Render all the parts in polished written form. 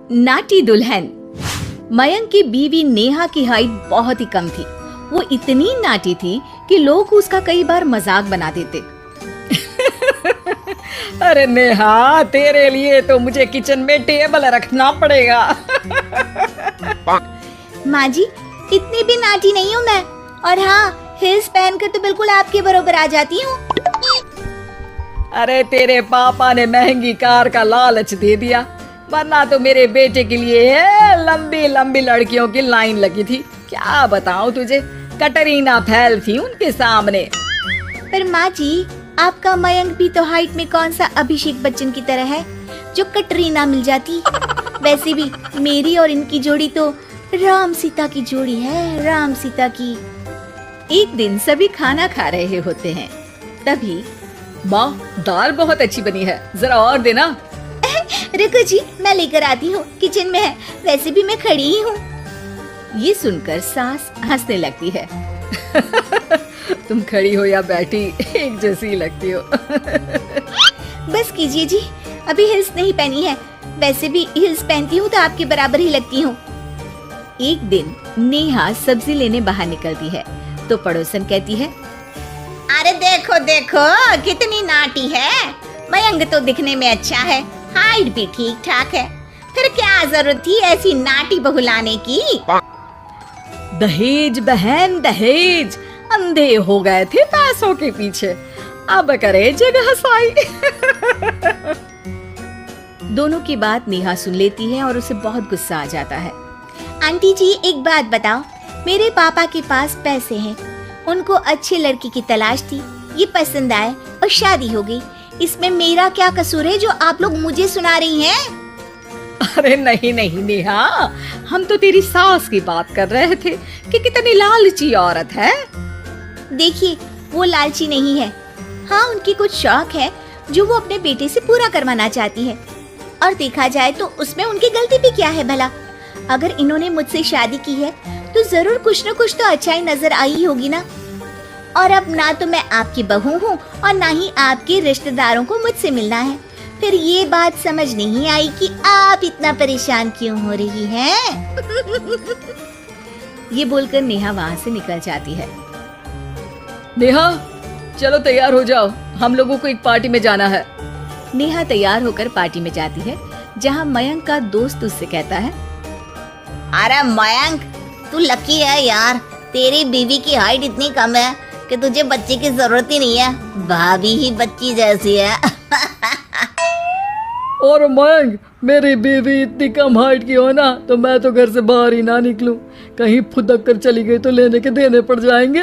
नाटी दुल्हन। मयंक की बीवी नेहा की हाइट बहुत ही कम थी। वो इतनी नाटी थी कि लोग उसका कई बार मजाक बना देते। अरे नेहा, तेरे लिए तो मुझे किचन में टेबल रखना पड़ेगा। माँ जी, इतनी भी नाटी नहीं हूँ मैं, और हाँ, हिल्स पहनकर तो बिल्कुल आपके बराबर आ जाती हूँ। अरे तेरे पापा ने महंगी कार का लालच दे दिया, वरना तो मेरे बेटे के लिए लंबी लंबी लड़कियों की लाइन लगी थी। क्या बताऊं तुझे, कटरीना फैल थी उनके सामने। पर माँ जी, आपका मयंक भी तो हाइट में कौन सा अभिषेक बच्चन की तरह है जो कटरीना मिल जाती। वैसे भी मेरी और इनकी जोड़ी तो राम सीता की जोड़ी है, राम सीता की। एक दिन सभी खाना खा रहे होते हैं, तभी माँ, दाल बहुत अच्छी बनी है, जरा और देना। रुको जी, मैं लेकर आती हूँ, किचन में है, वैसे भी मैं खड़ी ही हूँ। ये सुनकर सास हंसने लगती है। तुम खड़ी हो या बैठी, एक जैसी लगती हो। बस कीजिए जी, अभी हिल्स नहीं पहनी है, वैसे भी हिल्स पहनती हूँ तो आपके बराबर ही लगती हूँ। एक दिन नेहा सब्जी लेने बाहर निकलती है तो पड़ोसन कहती है, अरे देखो देखो कितनी नाटी है, मयंक तो दिखने में अच्छा है, हाइट भी ठीक ठाक है, फिर क्या जरूरत थी ऐसी नाटी बहू लाने की। दहेज बहन, दहेज, अंधे हो गए थे पैसों के पीछे, अब करे जगह साई। दोनों की बात नेहा सुन लेती है और उसे बहुत गुस्सा आ जाता है। आंटी जी, एक बात बताओ, मेरे पापा के पास पैसे हैं, उनको अच्छी लड़की की तलाश थी, ये पसंद आए और शादी हो गई, इसमें मेरा क्या कसूर है जो आप लोग मुझे सुना रही हैं? अरे नहीं नहीं नेहा, हम तो तेरी सास की बात कर रहे थे कि कितनी लालची औरत है। देखिए, वो लालची नहीं है, हाँ, उनकी कुछ शौक है जो वो अपने बेटे से पूरा करवाना चाहती है, और देखा जाए तो उसमें उनकी गलती भी क्या है भला। अगर इन्होंने मुझसे शादी की है तो जरूर कुछ न कुछ तो अच्छाई नजर आई होगी ना। और अब ना तो मैं आपकी बहू हूँ और ना ही आपके रिश्तेदारों को मुझसे मिलना है, फिर ये बात समझ नहीं आई कि आप इतना परेशान क्यों हो रही हैं। ये बोलकर नेहा वहाँ से निकल जाती है। नेहा, चलो तैयार हो जाओ, हम लोगों को एक पार्टी में जाना है। नेहा तैयार होकर पार्टी में जाती है, जहाँ मयंक का दोस्त उससे कहता है, अरे मयंक, तू लकी है यार, तेरी बीवी की हाइट इतनी कम है कि तुझे बच्चे की जरूरत ही नहीं है, भाभी ही बच्ची जैसी है। और मयंक, मेरी बीवी इतनी कम हाइट की हो ना तो मैं तो घर से बाहर ही ना निकलूं, कहीं फुदक कर चली गई तो लेने के देने पड़ जाएंगे।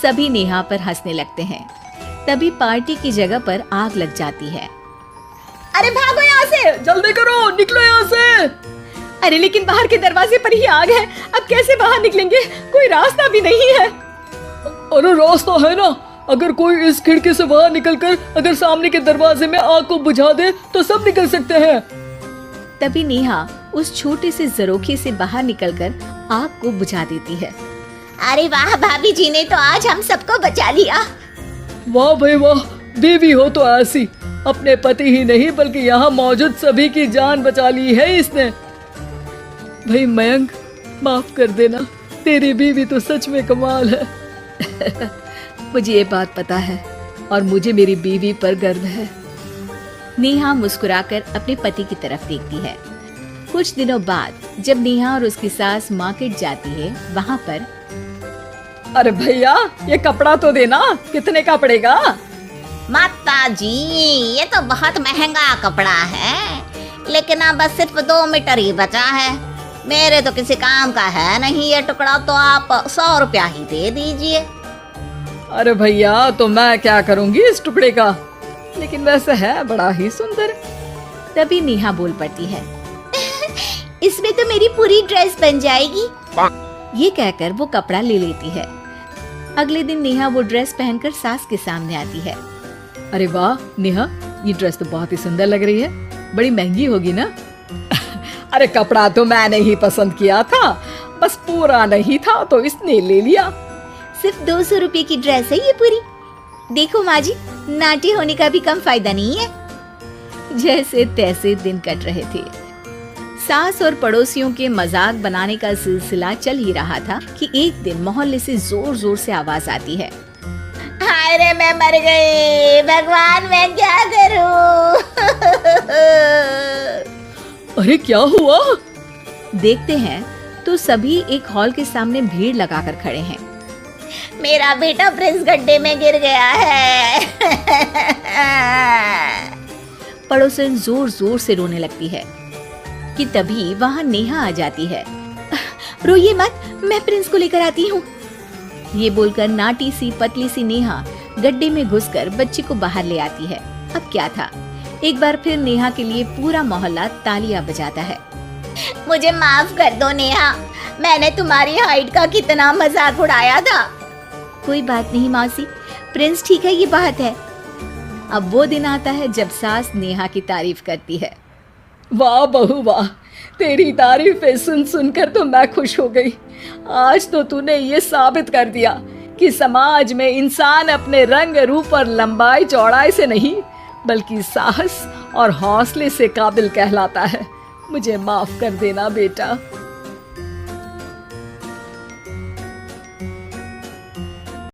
सभी नेहा पर हंसने लगते हैं। तभी पार्टी की जगह पर आग लग जाती है। अरे भागो यहाँ से, जल्दी करो, निकलो यहाँ से। अरे लेकिन बाहर के दरवाजे पर ही आग है, अब कैसे बाहर निकलेंगे, कोई रास्ता भी नहीं है। अरे रास्ता है ना, अगर कोई इस खिड़की से बाहर निकलकर अगर सामने के दरवाजे में आग को बुझा दे तो सब निकल सकते हैं। तभी नेहा उस छोटे से जरोखे से बाहर निकलकर आग को बुझा देती है। अरे वाह, भाभी जी ने तो आज हम सबको बचा लिया। वाह भाई वाह, बीवी हो तो ऐसी, अपने पति ही नहीं बल्कि यहाँ मौजूद सभी की जान बचा ली है इसने। भाई मयंक, माफ कर देना, तेरी बीवी तो सच में कमाल है। मुझे ये बात पता है और मुझे मेरी बीवी पर गर्व है। नेहा मुस्कुराकर अपने पति की तरफ देखती है। कुछ दिनों बाद जब नेहा और उसकी सास मार्केट जाती है, वहाँ पर, अरे भैया, ये कपड़ा तो देना, कितने का पड़ेगा? माता जी, ये तो बहुत महंगा कपड़ा है, लेकिन अब बस सिर्फ 2 मीटर ही बचा है, मेरे तो किसी काम का है नहीं ये टुकड़ा, तो आप 100 रुपया ही दे दीजिए। अरे भैया, तो मैं क्या करूंगी इस टुकड़े का, लेकिन वैसे है बड़ा ही सुंदर। तभी नेहा बोल पड़ती है, इसमें तो मेरी पूरी ड्रेस बन जाएगी। ये कहकर वो कपड़ा ले लेती है। अगले दिन नेहा वो ड्रेस पहनकर सास के सामने आती है। अरे वाह नेहा, ये ड्रेस तो बहुत ही सुंदर लग रही है, बड़ी महंगी होगी ना? अरे कपड़ा तो मैंने ही पसंद किया था, बस पूरा नहीं था तो इसने ले लिया। सिर्फ 200 रुपए की ड्रेस है ये पूरी। देखो माँ जी, नाटी होने का भी कम फायदा नहीं है। जैसे तैसे दिन कट रहे थे। सास और पड़ोसियों के मजाक बनाने का सिलसिला चल ही रहा था कि एक दिन मोहल्ले से जोर जोर से आवाज आती है, हाय रे मैं मर गई, भगवान मैं क्या करूं? अरे क्या हुआ? देखते हैं तो सभी एक हॉल के सामने भीड़ लगाकर खड़े हैं। मेरा बेटा प्रिंस गड्ढे में गिर गया है। पड़ोसन जोर जोर से रोने लगती है कि तभी वहां नेहा आ जाती है। रोइए मत, मैं प्रिंस को लेकर आती हूँ। ये बोलकर नाटी सी पतली सी नेहा गड्ढे में घुसकर बच्चे को बाहर ले आती है। अब क्या था, एक बार फिर नेहा के लिए पूरा मोहल्ला तालियां बजाता है। मुझे माफ कर दो नेहा, मैंने तुम्हारी हाइट का कितना मजाक उड़ाया था। कोई बात नहीं मौसी, प्रिंस ठीक है, ये बात है। अब वो दिन आता है जब सास नेहा की तारीफ करती है। वाह बहू वाह, तेरी तारीफें सुन सुनकर तो मैं खुश हो गई। आज तो तूने ये साबित कर दिया कि समाज में इंसान अपने रंग रूप और लंबाई चौड़ाई से नहीं बल्कि साहस और हौसले से काबिल कहलाता है। मुझे माफ कर देना बेटा।